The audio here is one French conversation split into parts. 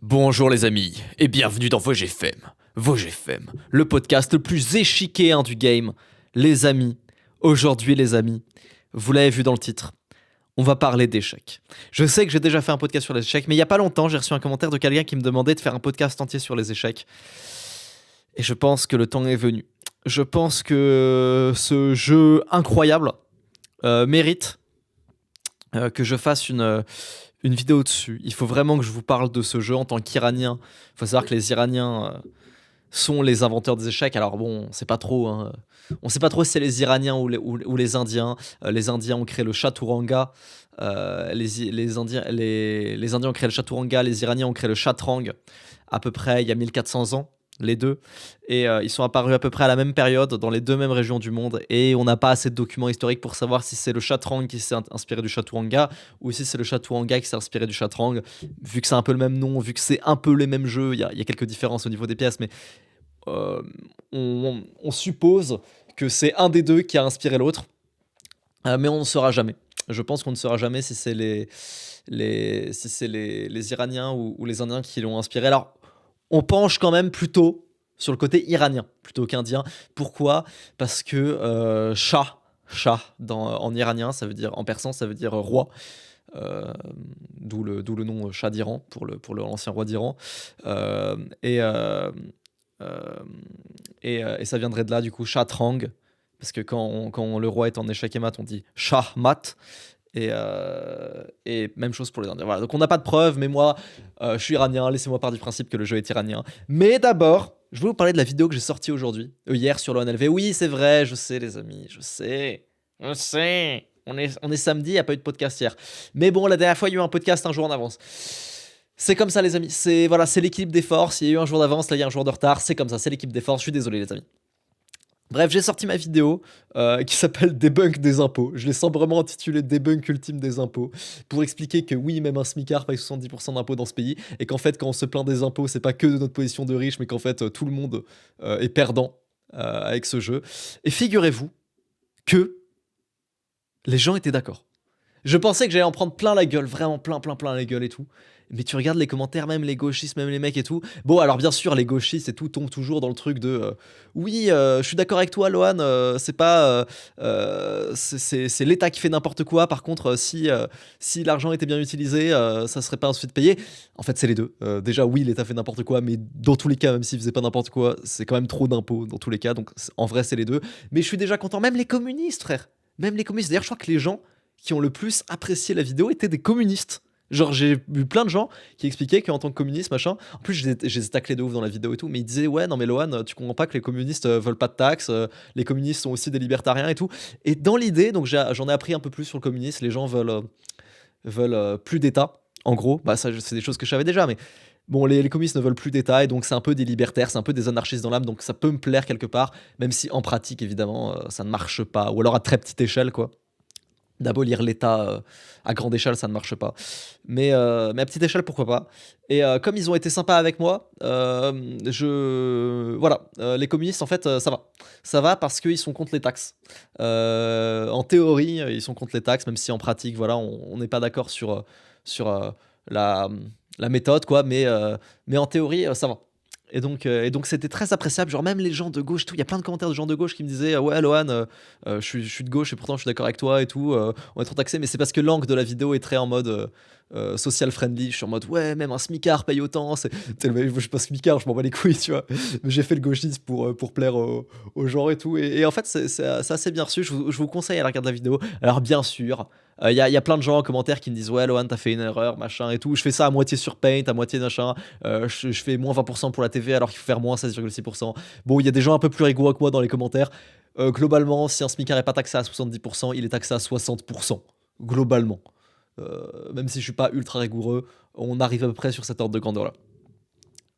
Bonjour les amis, et bienvenue dans VOGFM, le podcast le plus échiquéen du game. Les amis, aujourd'hui les amis, vous l'avez vu dans le titre, on va parler d'échecs. Je sais que j'ai déjà fait un podcast sur les échecs, mais il n'y a pas longtemps, j'ai reçu un commentaire de quelqu'un qui me demandait de faire un podcast entier sur les échecs. Et je pense que le temps est venu. Je pense que ce jeu incroyable mérite que je fasse une vidéo dessus. Il faut vraiment que je vous parle de ce jeu en tant qu'Iranien. Il faut savoir que les Iraniens sont les inventeurs des échecs. Alors bon, on sait pas trop. On sait pas trop si c'est les Iraniens ou les Indiens. Les Indiens ont créé le chaturanga. Les Indiens ont créé le chaturanga. Les Iraniens ont créé le chatrang à peu près il y a 1400 ans. Les deux, et ils sont apparus à peu près à la même période dans les deux mêmes régions du monde, et on n'a pas assez de documents historiques pour savoir si c'est le chatrang qui s'est inspiré du chaturanga ou si c'est le chaturanga qui s'est inspiré du chatrang, vu que c'est un peu le même nom, vu que c'est un peu les mêmes jeux. Il y a quelques différences au niveau des pièces, mais on suppose que c'est un des deux qui a inspiré l'autre, mais on ne saura jamais. Je pense qu'on ne saura jamais si c'est les Iraniens ou les Indiens qui l'ont inspiré. Alors on penche quand même plutôt sur le côté iranien plutôt qu'indien. Pourquoi ? Parce que Shah en iranien, ça veut dire, en persan, ça veut dire roi. D'où le nom Shah d'Iran pour l'ancien roi d'Iran. Et ça viendrait de là, du coup, Chatrang. Parce que quand le roi est en échec et mat, on dit Shah mat. Et même chose pour les Indiens. Voilà. Donc on n'a pas de preuves, mais moi, je suis iranien. Laissez-moi part du principe que le jeu est iranien. Mais d'abord, je vais vous parler de la vidéo que j'ai sortie aujourd'hui, hier sur l'ONLV. Oui, c'est vrai, je sais les amis, je sais. On est samedi, il n'y a pas eu de podcast hier. Mais bon, la dernière fois, il y a eu un podcast un jour en avance. C'est comme ça les amis, c'est l'équilibre des forces. Il y a eu un jour d'avance, là il y a un jour de retard. C'est comme ça, c'est l'équipe des forces. Je suis désolé les amis. Bref, j'ai sorti ma vidéo qui s'appelle Debunk des impôts. Je l'ai sobrement intitulée Debunk ultime des impôts, pour expliquer que oui, même un smicard paye 70% d'impôts dans ce pays, et qu'en fait, quand on se plaint des impôts, c'est pas que de notre position de riche, mais qu'en fait, tout le monde est perdant avec ce jeu. Et figurez-vous que les gens étaient d'accord. Je pensais que j'allais en prendre plein la gueule, vraiment plein la gueule et tout. Mais tu regardes les commentaires, même les gauchistes, même les mecs et tout. Bon, alors bien sûr, les gauchistes et tout tombent toujours dans le truc de oui, je suis d'accord avec toi, Lohan, c'est pas. C'est l'État qui fait n'importe quoi. Par contre, si l'argent était bien utilisé, ça serait pas ensuite payé. En fait, c'est les deux. Déjà, oui, l'État fait n'importe quoi, mais dans tous les cas, même s'il faisait pas n'importe quoi, c'est quand même trop d'impôts dans tous les cas. Donc en vrai, c'est les deux. Mais je suis déjà content. Même les communistes, frère. Même les communistes. D'ailleurs, je crois que les gens qui ont le plus apprécié la vidéo étaient des communistes. Genre, j'ai vu plein de gens qui expliquaient qu'en tant que communiste, machin, en plus, je les ai taclés de ouf dans la vidéo et tout, mais ils disaient, ouais, non, mais Lohan, tu comprends pas que les communistes veulent pas de taxes, les communistes sont aussi des libertariens et tout. Et dans l'idée, donc j'en ai appris un peu plus sur le communisme, les gens veulent plus d'État, en gros. Bah, ça, c'est des choses que je savais déjà, mais bon, les communistes ne veulent plus d'État, et donc c'est un peu des libertaires, c'est un peu des anarchistes dans l'âme, donc ça peut me plaire quelque part, même si en pratique, évidemment, ça ne marche pas, ou alors à très petite échelle, quoi. D'abolir l'État à grande échelle, ça ne marche pas. Mais à petite échelle, pourquoi pas. Et comme ils ont été sympas avec moi, voilà, les communistes, en fait, ça va. Ça va parce qu'ils sont contre les taxes. En théorie, ils sont contre les taxes, même si en pratique, voilà, on n'est pas d'accord sur la, la méthode, quoi. Mais en théorie, ça va. Et donc c'était très appréciable, genre même les gens de gauche, tout, il y a plein de commentaires de gens de gauche qui me disaient ouais Lohan, je suis de gauche et pourtant je suis d'accord avec toi et tout, on est trop taxé, mais c'est parce que l'angle de la vidéo est très en mode social friendly. Je suis en mode ouais, même un smicard paye autant, je suis pas smicard, je m'en bats les couilles, tu vois, mais j'ai fait le gauchisme pour plaire aux gens et tout, et en fait c'est assez bien reçu. Je vous conseille à la regarder la vidéo. Alors bien sûr, il y a plein de gens en commentaire qui me disent ouais Lohan, t'as fait une erreur, machin et tout. Je fais ça à moitié sur Paint, à moitié machin. Je fais moins 20% pour la TV alors qu'il faut faire moins 16,6%. Bon, il y a des gens un peu plus rigoureux que moi dans les commentaires. Globalement, si un smicard n'est pas taxé à 70%, il est taxé à 60%. Globalement. Même si je suis pas ultra rigoureux, on arrive à peu près sur cet ordre de grandeur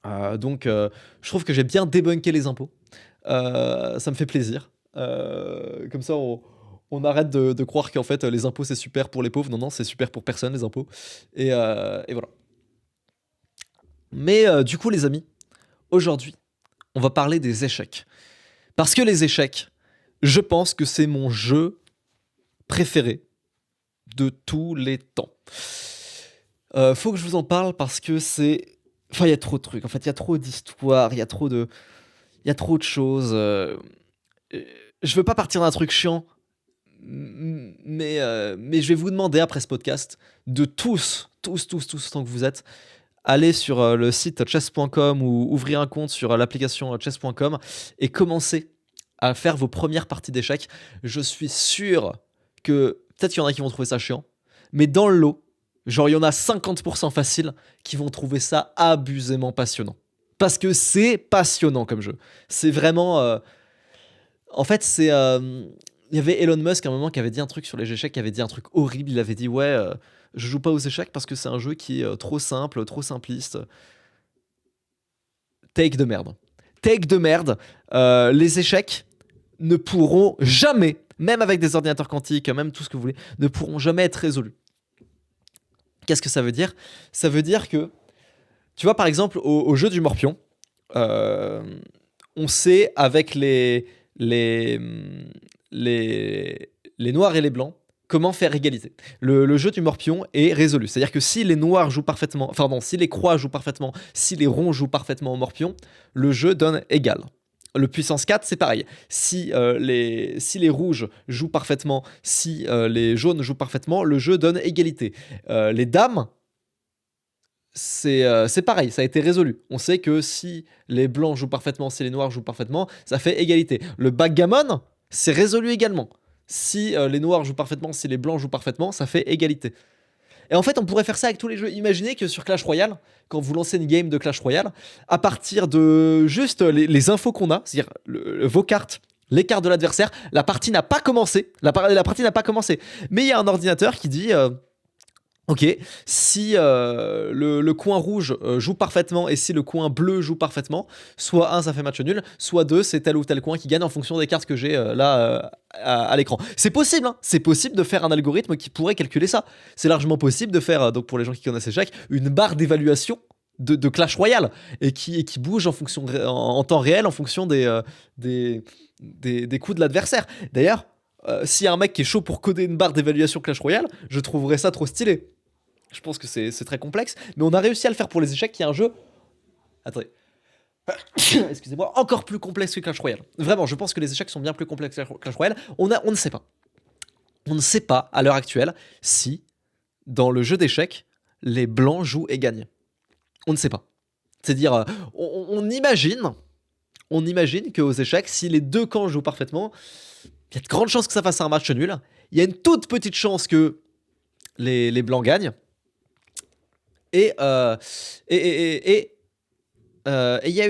là. Donc, je trouve que j'ai bien débunké les impôts. Ça me fait plaisir. Comme ça, on arrête de croire qu'en fait les impôts c'est super pour les pauvres. Non, c'est super pour personne les impôts. Et voilà. Mais du coup les amis, aujourd'hui, on va parler des échecs. Parce que les échecs, je pense que c'est mon jeu préféré de tous les temps. Faut que je vous en parle parce que c'est Enfin, il y a trop de trucs. En fait, il y a trop d'histoires, il y a trop de choses. Je veux pas partir d'un truc chiant, mais je vais vous demander après ce podcast de tous, autant que vous êtes, aller sur le site chess.com ou ouvrir un compte sur l'application chess.com et commencer à faire vos premières parties d'échecs. Je suis sûr que peut-être qu'il y en a qui vont trouver ça chiant, mais dans le lot, genre il y en a 50% facile qui vont trouver ça abusément passionnant. Parce que c'est passionnant comme jeu. C'est vraiment... En fait, c'est... Il y avait Elon Musk à un moment qui avait dit un truc sur les échecs, qui avait dit un truc horrible. Il avait dit ouais, je joue pas aux échecs parce que c'est un jeu qui est trop simple, trop simpliste. Take de merde. Take de merde. Les échecs ne pourront jamais, même avec des ordinateurs quantiques, même tout ce que vous voulez, ne pourront jamais être résolus. Qu'est-ce que ça veut dire? Ça veut dire que, tu vois, par exemple, au jeu du Morpion, on sait avec les, les noirs et les blancs comment faire égalité. Le jeu du Morpion est résolu. C'est-à-dire que si les noirs jouent parfaitement, pardon, si les croix jouent parfaitement, si les ronds jouent parfaitement au Morpion, le jeu donne égal. Le puissance 4, c'est pareil. Si les rouges jouent parfaitement, si les jaunes jouent parfaitement, le jeu donne égalité. Les dames, c'est pareil, ça a été résolu. On sait que si les blancs jouent parfaitement, si les noirs jouent parfaitement, ça fait égalité. Le backgammon, c'est résolu également. Si les noirs jouent parfaitement, si les blancs jouent parfaitement, ça fait égalité. Et en fait, on pourrait faire ça avec tous les jeux. Imaginez que sur Clash Royale, quand vous lancez une game de Clash Royale, à partir de juste les infos qu'on a, c'est-à-dire vos cartes, les cartes de l'adversaire, la partie n'a pas commencé. La partie n'a pas commencé. Mais il y a un ordinateur qui dit... ok, si le coin rouge joue parfaitement et si le coin bleu joue parfaitement, soit 1 ça fait match nul, soit 2 c'est tel ou tel coin qui gagne en fonction des cartes que j'ai là à l'écran. C'est possible, hein, c'est possible de faire un algorithme qui pourrait calculer ça. C'est largement possible de faire, donc pour les gens qui connaissent échecs, une barre d'évaluation de Clash Royale et qui bouge en temps réel en fonction des coups de l'adversaire. D'ailleurs, s'il y a un mec qui est chaud pour coder une barre d'évaluation Clash Royale, je trouverais ça trop stylé. Je pense que c'est très complexe, mais on a réussi à le faire pour les échecs, qui est un jeu... Attendez. Excusez-moi, encore plus complexe que Clash Royale. Vraiment, je pense que les échecs sont bien plus complexes que Clash Royale. On ne sait pas. On ne sait pas, à l'heure actuelle, si, dans le jeu d'échecs, les blancs jouent et gagnent. On ne sait pas. C'est-à-dire, on imagine qu'aux échecs, si les deux camps jouent parfaitement, il y a de grandes chances que ça fasse un match nul. Il y a une toute petite chance que les blancs gagnent. Et il y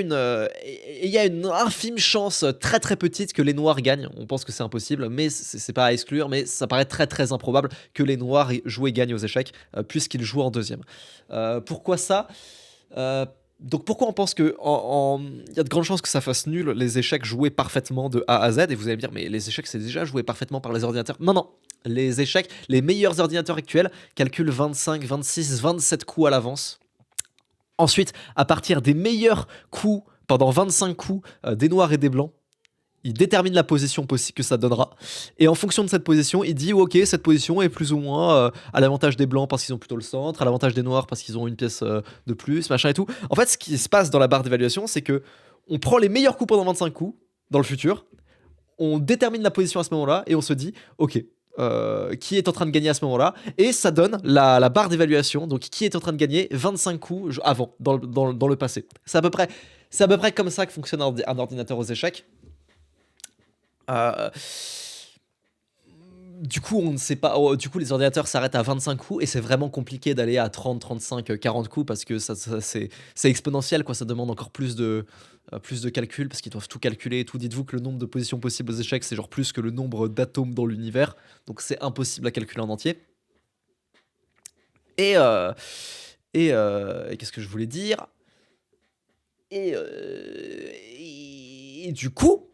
a une infime chance très très petite que les noirs gagnent. On pense que c'est impossible, mais c'est pas à exclure, mais ça paraît très très improbable que les noirs jouent et gagnent aux échecs, puisqu'ils jouent en deuxième. Pourquoi ça? Donc pourquoi on pense que il y a de grandes chances que ça fasse nul les échecs joués parfaitement de A à Z? Et vous allez me dire, mais les échecs c'est déjà joué parfaitement par les ordinateurs. Non, les échecs, les meilleurs ordinateurs actuels calculent 25, 26, 27 coups à l'avance. Ensuite, à partir des meilleurs coups, pendant 25 coups, des noirs et des blancs, il détermine la position que ça donnera. Et en fonction de cette position, il dit ok, cette position est plus ou moins à l'avantage des blancs parce qu'ils ont plutôt le centre, à l'avantage des noirs parce qu'ils ont une pièce de plus, machin et tout. En fait, ce qui se passe dans la barre d'évaluation, c'est que on prend les meilleurs coups pendant 25 coups dans le futur, on détermine la position à ce moment-là et on se dit ok, qui est en train de gagner à ce moment-là, et ça donne la barre d'évaluation, donc qui est en train de gagner 25 coups avant, dans le passé. C'est à peu près comme ça que fonctionne un ordinateur aux échecs. Du coup, on ne sait pas. Du coup, les ordinateurs s'arrêtent à 25 coups et c'est vraiment compliqué d'aller à 30, 35, 40 coups parce que c'est exponentiel, quoi. Ça demande encore plus de calcul parce qu'ils doivent tout calculer et tout. Dites-vous que le nombre de positions possibles aux échecs, c'est genre plus que le nombre d'atomes dans l'univers. Donc, c'est impossible à calculer en entier. Et qu'est-ce que je voulais dire? Et du coup,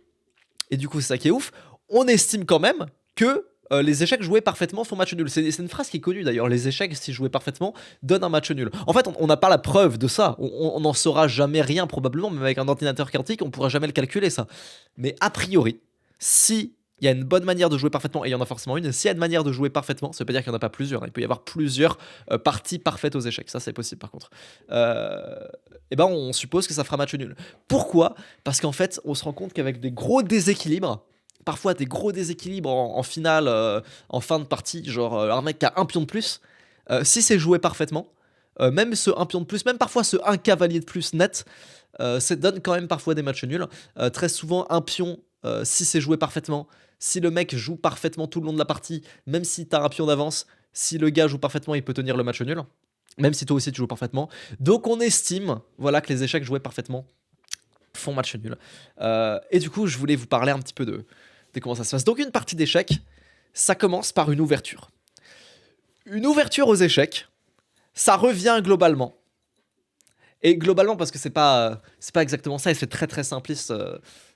c'est ça qui est ouf. On estime quand même que les échecs joués parfaitement font match nul. C'est une phrase qui est connue d'ailleurs. Les échecs, si joués parfaitement, donnent un match nul. En fait, on n'a pas la preuve de ça. On n'en saura jamais rien probablement. Même avec un ordinateur quantique, on ne pourra jamais le calculer ça. Mais a priori, si il y a une bonne manière de jouer parfaitement, et il y en a forcément une, s'il y a une manière de jouer parfaitement, ça veut pas dire qu'il n'y en a pas plusieurs. Il peut y avoir plusieurs parties parfaites aux échecs. Ça, c'est possible par contre. eh ben on suppose que ça fera match nul. Pourquoi? Parce qu'en fait, on se rend compte qu'avec des gros déséquilibres, parfois des gros déséquilibres en finale, en fin de partie, genre un mec qui a un pion de plus, si c'est joué parfaitement, même ce un pion de plus, même parfois ce un cavalier de plus net, ça donne quand même parfois des matchs nuls. Très souvent, un pion, si c'est joué parfaitement, si le mec joue parfaitement tout le long de la partie, même si t'as un pion d'avance, si le gars joue parfaitement, il peut tenir le match nul. Même si toi aussi tu joues parfaitement. Donc on estime, voilà, que les échecs joués parfaitement font match nul. Et du coup, je voulais vous parler un petit peu de comment ça se passe. Donc une partie d'échecs, ça commence par une ouverture. Une ouverture aux échecs, ça revient globalement. Et globalement, parce que c'est pas exactement ça, et c'est très très simpliste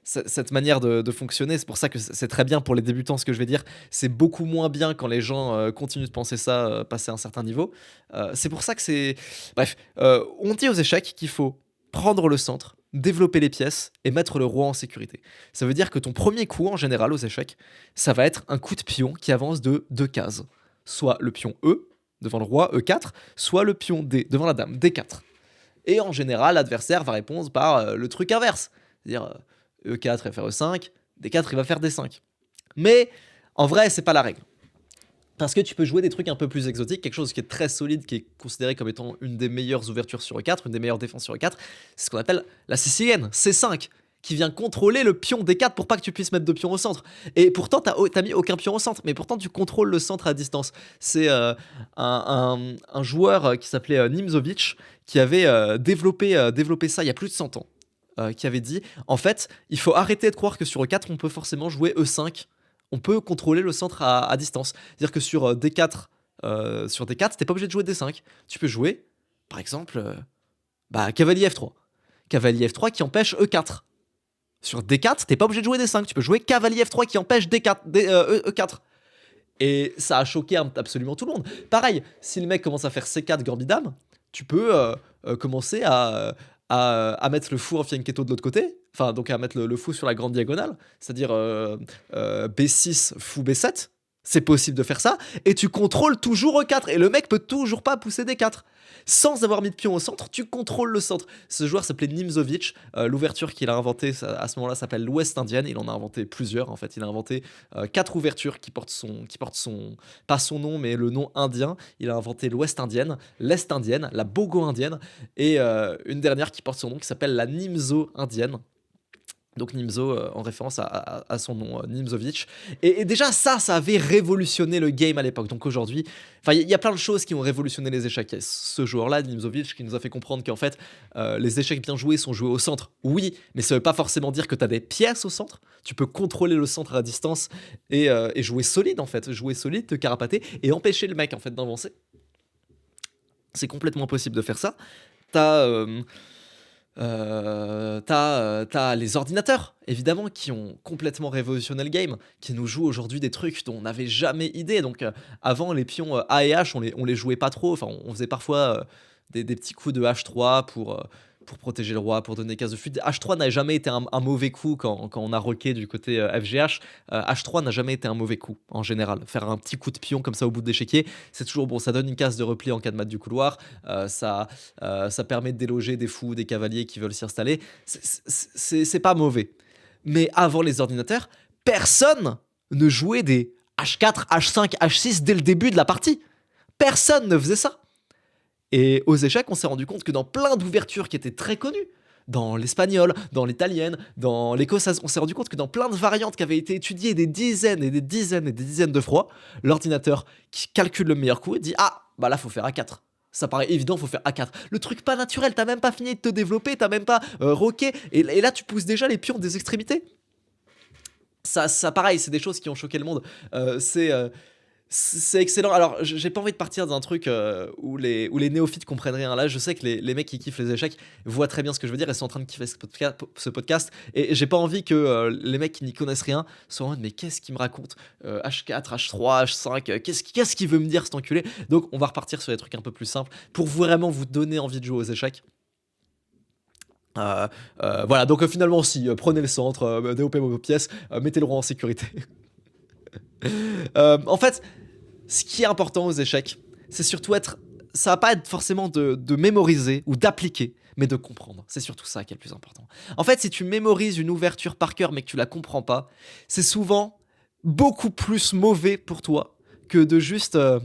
cette manière de fonctionner. C'est pour ça que c'est très bien pour les débutants ce que je vais dire. C'est beaucoup moins bien quand les gens continuent de penser ça, passer un certain niveau. C'est pour ça que c'est. Bref, on dit aux échecs qu'il faut prendre le centre, développer les pièces et mettre le roi en sécurité. Ça veut dire que ton premier coup en général aux échecs, ça va être un coup de pion qui avance de 2 cases. Soit le pion E devant le roi, E4, soit le pion D devant la dame, D4. Et en général, l'adversaire va répondre par le truc inverse. C'est-à-dire E4, il va faire E5, D4, il va faire D5. Mais en vrai, c'est pas la règle. Parce que tu peux jouer des trucs un peu plus exotiques, quelque chose qui est très solide, qui est considéré comme étant une des meilleures ouvertures sur E4, une des meilleures défenses sur E4, c'est ce qu'on appelle la sicilienne, C5, qui vient contrôler le pion D4 pour pas que tu puisses mettre de pion au centre. Et pourtant, t'as mis aucun pion au centre, mais pourtant tu contrôles le centre à distance. C'est un joueur qui s'appelait Nimzovic, qui avait développé ça il y a plus de 100 ans, qui avait dit, en fait, il faut arrêter de croire que sur E4, on peut forcément jouer E5. On peut contrôler le centre à distance. C'est-à-dire que sur D4, t'es pas obligé de jouer D5. Tu peux jouer, par exemple, cavalier F3. Cavalier F3 qui empêche E4. Sur D4, t'es pas obligé de jouer D5. Tu peux jouer cavalier F3 qui empêche E4. Et ça a choqué absolument tout le monde. Pareil, si le mec commence à faire C4 gambit-dame, tu peux commencer à mettre le fou en fianchetto de l'autre côté, enfin donc à mettre le fou sur la grande diagonale, c'est-à-dire B6 fou B7, c'est possible de faire ça, et tu contrôles toujours E4, et le mec peut toujours pas pousser D4. Sans avoir mis de pion au centre, tu contrôles le centre. Ce joueur s'appelait Nimzovic, l'ouverture qu'il a inventée à ce moment-là s'appelle l'Ouest indienne, il en a inventé plusieurs en fait, il a inventé 4 ouvertures qui portent pas son nom mais le nom indien. Il a inventé l'Ouest indienne, l'Est indienne, la Bogo indienne, et une dernière qui porte son nom qui s'appelle la Nimzo indienne. Donc Nimzo en référence à son nom, Nimzovic. Et déjà ça avait révolutionné le game à l'époque. Donc aujourd'hui, il y a plein de choses qui ont révolutionné les échecs. Ce joueur-là, Nimzovic, qui nous a fait comprendre qu'en fait, les échecs bien joués sont joués au centre. Oui, mais ça veut pas forcément dire que tu as des pièces au centre. Tu peux contrôler le centre à distance et jouer solide en fait. Jouer solide, te carapater et empêcher le mec en fait d'avancer. C'est complètement possible de faire ça. T'as les ordinateurs, évidemment, qui ont complètement révolutionné le game, qui nous jouent aujourd'hui des trucs dont on n'avait jamais idée. Donc, avant, les pions A et H, on les jouait pas trop. Enfin, on faisait parfois des petits coups de H3 pour protéger le roi, pour donner case de fuite. H3 n'a jamais été un mauvais coup quand on a roqué du côté FGH. H3 n'a jamais été un mauvais coup, en général. Faire un petit coup de pion comme ça au bout de l'échiquier, c'est toujours bon. Ça donne une case de repli en cas de mat du couloir. Ça permet de déloger des fous, des cavaliers qui veulent s'y installer. C'est pas mauvais. Mais avant les ordinateurs, personne ne jouait des H4, H5, H6 dès le début de la partie. Personne ne faisait ça. Et aux échecs, on s'est rendu compte que dans plein d'ouvertures qui étaient très connues, dans l'espagnol, dans l'italienne, dans l'écossaise, on s'est rendu compte que dans plein de variantes qui avaient été étudiées des dizaines et des dizaines et des dizaines de fois, l'ordinateur qui calcule le meilleur coup et dit « Ah, bah là, faut faire A4 ». Ça paraît évident, faut faire A4. Le truc pas naturel, t'as même pas fini de te développer, t'as même pas roqué, et là, tu pousses déjà les pions des extrémités. Ça pareil, c'est des choses qui ont choqué le monde. C'est excellent. Alors, j'ai pas envie de partir d'un truc où les néophytes comprennent rien. Là, je sais que les mecs qui kiffent les échecs voient très bien ce que je veux dire et sont en train de kiffer ce podcast. Et j'ai pas envie que les mecs qui n'y connaissent rien soient en mode mais qu'est-ce qu'il me raconte H4, H3, H5, qu'est-ce qu'il veut me dire cet enculé. Donc, on va repartir sur des trucs un peu plus simples pour vraiment vous donner envie de jouer aux échecs. Voilà, donc finalement, si prenez le centre, développez vos pièces, mettez le roi en sécurité. En fait, ce qui est important aux échecs, c'est surtout ça va pas être forcément de mémoriser ou d'appliquer, mais de comprendre. C'est surtout ça qui est le plus important. En fait, si tu mémorises une ouverture par cœur, mais que tu la comprends pas, c'est souvent beaucoup plus mauvais pour toi que de juste euh,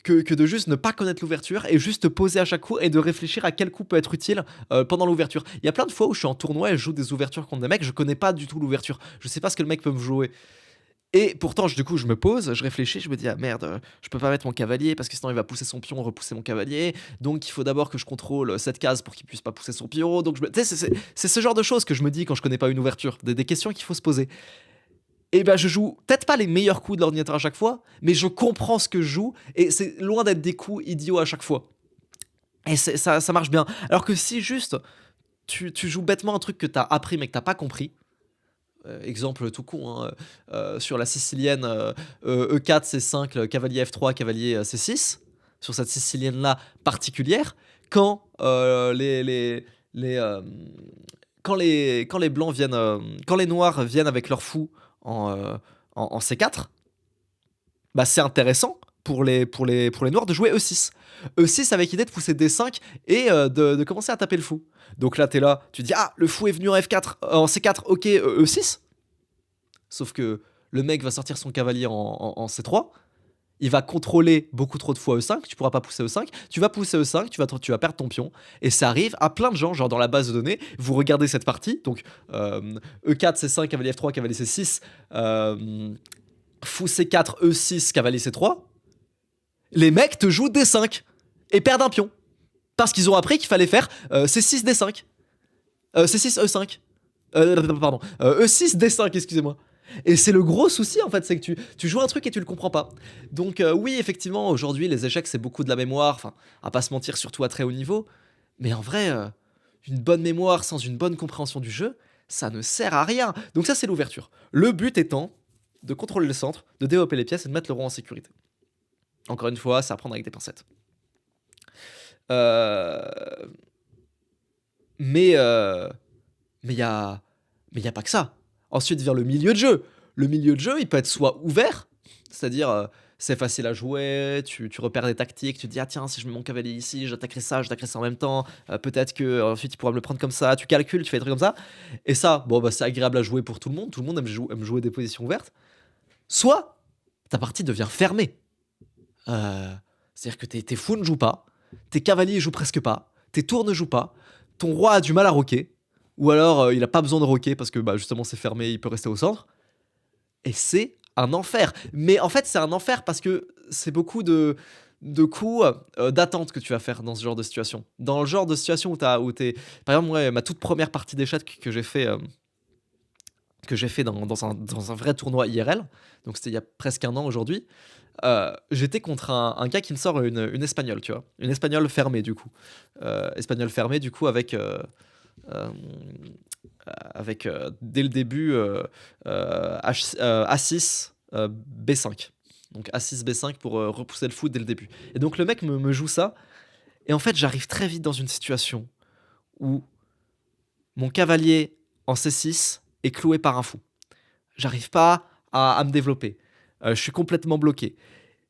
que de juste ne pas connaître l'ouverture et juste te poser à chaque coup et de réfléchir à quel coup peut être utile pendant l'ouverture. Il y a plein de fois où je suis en tournoi et je joue des ouvertures contre des mecs, je connais pas du tout l'ouverture, je sais pas ce que le mec peut me jouer. Et pourtant, du coup, je me pose, je réfléchis, je me dis, ah merde, je peux pas mettre mon cavalier parce que sinon il va pousser son pion, repousser mon cavalier. Donc il faut d'abord que je contrôle cette case pour qu'il puisse pas pousser son pion. Donc tu sais, c'est ce genre de choses que je me dis quand je connais pas une ouverture, des questions qu'il faut se poser. Et ben je joue peut-être pas les meilleurs coups de l'ordinateur à chaque fois, mais je comprends ce que je joue et c'est loin d'être des coups idiots à chaque fois. Et ça marche bien. Alors que si juste tu joues bêtement un truc que t'as appris mais que t'as pas compris, exemple tout con, hein, sur la sicilienne E4, C5, le cavalier F3, cavalier C6, sur cette sicilienne-là particulière, quand les, quand les blancs viennent, quand les noirs viennent avec leur fou en, en C4, bah c'est intéressant pour les noirs de jouer E6. E6 avec l'idée de pousser D5 et de commencer à taper le fou. Donc là, t'es là, tu dis, ah, le fou est venu en F4, en C4, ok, E6. Sauf que le mec va sortir son cavalier en C3, il va contrôler beaucoup trop de fois E5, tu pourras pas pousser E5, tu vas pousser E5, tu vas perdre ton pion, et ça arrive à plein de gens, genre dans la base de données, vous regardez cette partie, donc E4, C5, cavalier F3, cavalier C6, fou C4, E6, cavalier C3, les mecs te jouent D5, et perdent un pion, parce qu'ils ont appris qu'il fallait faire C6, D5, C6, E5, pardon, E6, D5, excusez-moi. Et c'est le gros souci en fait, c'est que tu joues un truc et tu le comprends pas. Donc oui, effectivement, aujourd'hui, les échecs, c'est beaucoup de la mémoire, enfin, à pas se mentir, surtout à très haut niveau. Mais en vrai, une bonne mémoire sans une bonne compréhension du jeu, ça ne sert à rien. Donc ça, c'est l'ouverture. Le but étant de contrôler le centre, de développer les pièces et de mettre le roi en sécurité. Encore une fois, c'est à prendre avec des pincettes. Euh... Mais mais il y a pas que ça. Ensuite vient le milieu de jeu. Le milieu de jeu, il peut être soit ouvert, c'est-à-dire c'est facile à jouer, tu repères des tactiques, tu te dis ah tiens si je mets mon cavalier ici, j'attaquerai ça en même temps, peut-être que ensuite il pourra me le prendre comme ça, tu calcules, tu fais des trucs comme ça. Et ça, bon bah c'est agréable à jouer pour tout le monde aime jouer des positions ouvertes. Soit ta partie devient fermée. C'est-à-dire que tes fous ne jouent pas, tes cavaliers jouent presque pas, tes tours ne jouent pas, ton roi a du mal à roquer, ou alors il a pas besoin de roquer parce que bah, justement c'est fermé, il peut rester au centre. Et c'est un enfer. Mais en fait, c'est un enfer parce que c'est beaucoup de coups d'attente que tu vas faire dans ce genre de situation. Dans le genre de situation où t'es. Par exemple, moi, ma toute première partie d'échecs que j'ai fait. Que j'ai fait dans un vrai tournoi IRL, donc c'était il y a presque un an aujourd'hui, j'étais contre un gars qui me sort une espagnole, tu vois. Une espagnole fermée, du coup. Espagnole fermée, du coup, euh, dès le début, A6, B5. Donc A6, B5 pour repousser le fou dès le début. Et donc le mec me joue ça, et en fait, j'arrive très vite dans une situation où mon cavalier en C6 est cloué par un fou. J'arrive pas à me développer. Je suis complètement bloqué.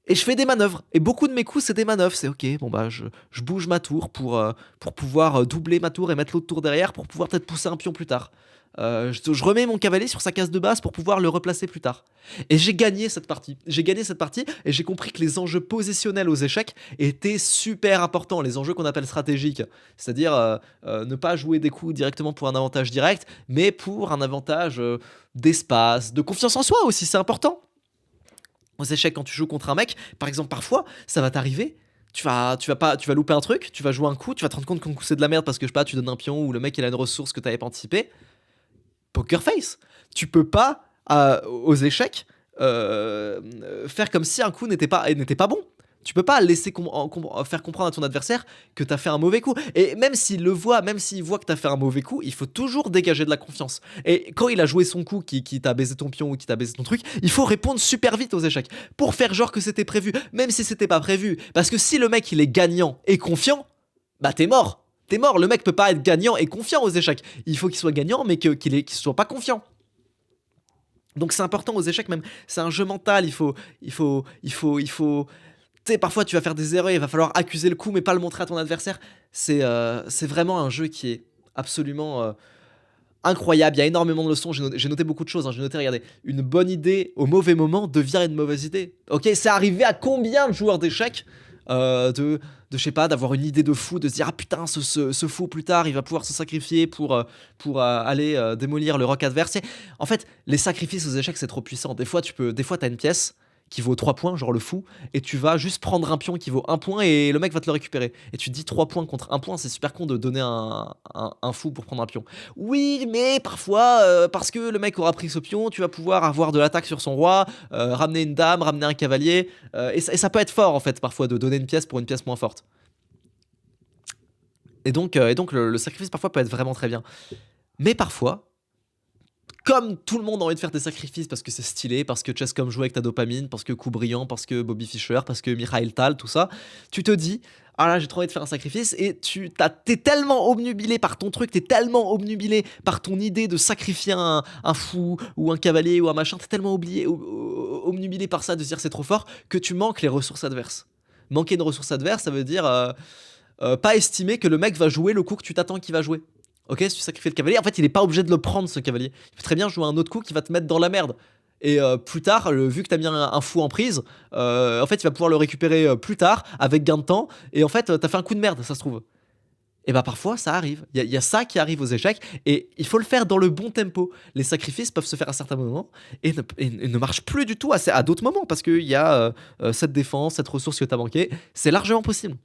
Et je fais des manœuvres. Et beaucoup de mes coups, c'est des manœuvres. C'est ok, bon bah je bouge ma tour pour pouvoir doubler ma tour et mettre l'autre tour derrière pour pouvoir peut-être pousser un pion plus tard. Je remets mon cavalier sur sa case de base pour pouvoir le replacer plus tard. Et j'ai gagné cette partie. J'ai gagné cette partie et j'ai compris que les enjeux positionnels aux échecs étaient super importants. Les enjeux qu'on appelle stratégiques. C'est-à-dire ne pas jouer des coups directement pour un avantage direct, mais pour un avantage d'espace, de confiance en soi aussi, c'est important. Aux échecs, quand tu joues contre un mec, par exemple, parfois, ça va t'arriver. Tu vas louper un truc, tu vas jouer un coup, tu vas te rendre compte qu'un coup c'est de la merde parce que je sais pas, tu donnes un pion ou le mec il a une ressource que t'avais pas anticipée. Poker face. Tu peux pas aux échecs faire comme si un coup n'était pas bon. Tu peux pas laisser faire comprendre à ton adversaire que t'as fait un mauvais coup. Et même s'il le voit, même s'il voit que t'as fait un mauvais coup, il faut toujours dégager de la confiance. Et quand il a joué son coup qui t'a baisé ton pion ou qui t'a baisé ton truc, il faut répondre super vite aux échecs. Pour faire genre que c'était prévu, même si c'était pas prévu. Parce que si le mec il est gagnant et confiant, bah t'es mort. T'es mort. Le mec peut pas être gagnant et confiant aux échecs. Il faut qu'il soit gagnant mais qu'il soit pas confiant. Donc c'est important aux échecs même. C'est un jeu mental. Il faut Tu sais, parfois tu vas faire des erreurs, il va falloir accuser le coup, mais pas le montrer à ton adversaire. C'est vraiment un jeu qui est absolument incroyable. Il y a énormément de leçons. J'ai noté beaucoup de choses, hein. J'ai noté, regardez, une bonne idée au mauvais moment devient une mauvaise idée. Ok, c'est arrivé à combien de joueurs d'échecs je sais pas, d'avoir une idée de fou, de se dire ah putain, ce fou plus tard, il va pouvoir se sacrifier pour aller démolir le roc adverse. En fait, les sacrifices aux échecs, c'est trop puissant. Des fois, t'as une pièce qui vaut 3 points, genre le fou, et tu vas juste prendre un pion qui vaut 1 point et le mec va te le récupérer. Et tu te dis 3 points contre 1 point, c'est super con de donner un fou pour prendre un pion. Oui, mais parfois, parce que le mec aura pris ce pion, tu vas pouvoir avoir de l'attaque sur son roi, ramener une dame, ramener un cavalier, et ça peut être fort en fait, parfois, de donner une pièce pour une pièce moins forte. Et donc le sacrifice parfois peut être vraiment très bien. Mais parfois, comme tout le monde a envie de faire des sacrifices parce que c'est stylé, parce que Chess.com joue avec ta dopamine, parce que Coup Brillant, parce que Bobby Fischer, parce que Mikhail Tal, tout ça, tu te dis, ah là j'ai trop envie de faire un sacrifice, et t'es tellement obnubilé par ton truc, t'es tellement obnubilé par ton idée de sacrifier un fou, ou un cavalier, ou un machin, t'es tellement obnubilé par ça, de se dire c'est trop fort, que tu manques les ressources adverses. Manquer une ressource adverse, ça veut dire pas estimer que le mec va jouer le coup que tu t'attends qu'il va jouer. Ok, si tu sacrifies le cavalier, en fait, il est pas obligé de le prendre ce cavalier. Il peut très bien jouer un autre coup qui va te mettre dans la merde. Et plus tard, vu que t'as mis un fou en prise, en fait, il va pouvoir le récupérer plus tard avec gain de temps. Et en fait, t'as fait un coup de merde, ça se trouve. Et bah parfois, ça arrive. Il y a ça qui arrive aux échecs. Et il faut le faire dans le bon tempo. Les sacrifices peuvent se faire à certains moments et ne marchent plus du tout à d'autres moments. Parce qu'il y a cette défense, cette ressource que t'as manqué. C'est largement possible.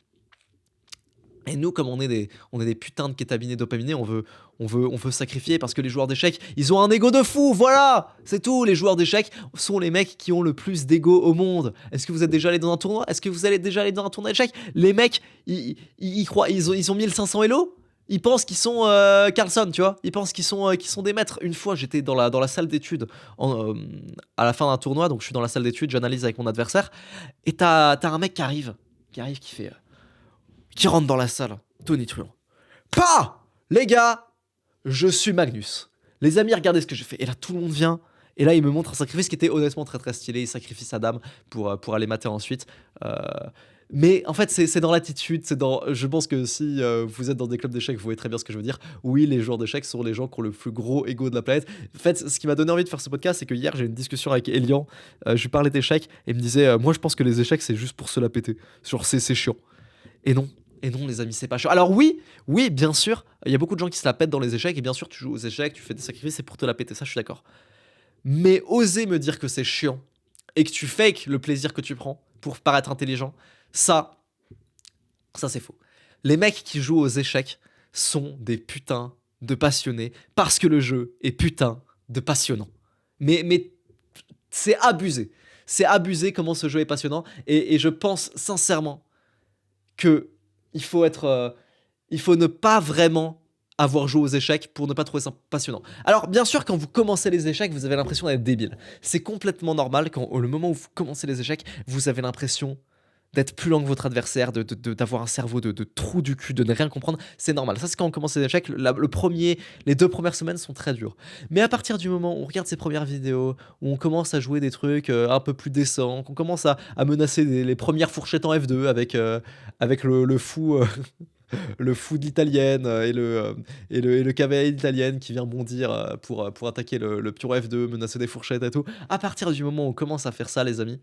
Et nous, comme on est des putains de kétabinés dopaminés, on veut sacrifier parce que les joueurs d'échecs, ils ont un ego de fou, voilà. C'est tout, les joueurs d'échecs sont les mecs qui ont le plus d'ego au monde. Est-ce que vous êtes déjà allé dans un tournoi? Est-ce que vous allez déjà aller dans un tournoi d'échecs? Les mecs, ils croient, ils ont 1500 Elo. Ils pensent qu'ils sont Carlson, tu vois. Ils pensent qu'ils sont des maîtres. Une fois, j'étais dans la salle d'études à la fin d'un tournoi, donc je suis dans la salle d'études, j'analyse avec mon adversaire, et t'as un mec qui arrive, qui fait... qui rentre dans la salle, tonitruant. Pas, les gars, je suis Magnus. Les amis, regardez ce que j'ai fait. Et là, tout le monde vient. Et là, il me montre un sacrifice qui était honnêtement très très stylé. Il sacrifie sa dame pour aller mater ensuite. Mais en fait, c'est dans l'attitude. Je pense que si vous êtes dans des clubs d'échecs, vous voyez très bien ce que je veux dire. Oui, les joueurs d'échecs sont les gens qui ont le plus gros ego de la planète. En fait, ce qui m'a donné envie de faire ce podcast, c'est que hier, j'ai eu une discussion avec Elian. Je lui parlais d'échecs et il me disait moi, je pense que les échecs, c'est juste pour se la péter. Genre, c'est chiant. Et non. Et non, les amis, c'est pas chiant. Alors oui, bien sûr, il y a beaucoup de gens qui se la pètent dans les échecs, et bien sûr, tu joues aux échecs, tu fais des sacrifices, c'est pour te la péter, ça, je suis d'accord. Mais oser me dire que c'est chiant, et que tu fakes le plaisir que tu prends pour paraître intelligent, ça c'est faux. Les mecs qui jouent aux échecs sont des putains de passionnés, parce que le jeu est putain de passionnant. Mais c'est abusé. C'est abusé comment ce jeu est passionnant, et je pense sincèrement que il faut ne pas vraiment avoir joué aux échecs pour ne pas trouver ça passionnant. Alors bien sûr, quand vous commencez les échecs, vous avez l'impression d'être débile. C'est complètement normal quand au moment où vous commencez les échecs, vous avez l'impression d'être plus lent que votre adversaire, d'avoir un cerveau de trou du cul, de ne rien comprendre. C'est normal. Ça, c'est quand on commence les échecs. Les 2 premières semaines sont très dures. Mais à partir du moment où on regarde ses premières vidéos, où on commence à jouer des trucs un peu plus décents, qu'on commence à menacer les premières fourchettes en F2 avec le fou... le fou de l'italienne et le cavalier d'italienne qui vient bondir pour attaquer le pion F2, menacer des fourchettes et tout. À partir du moment où on commence à faire ça, les amis,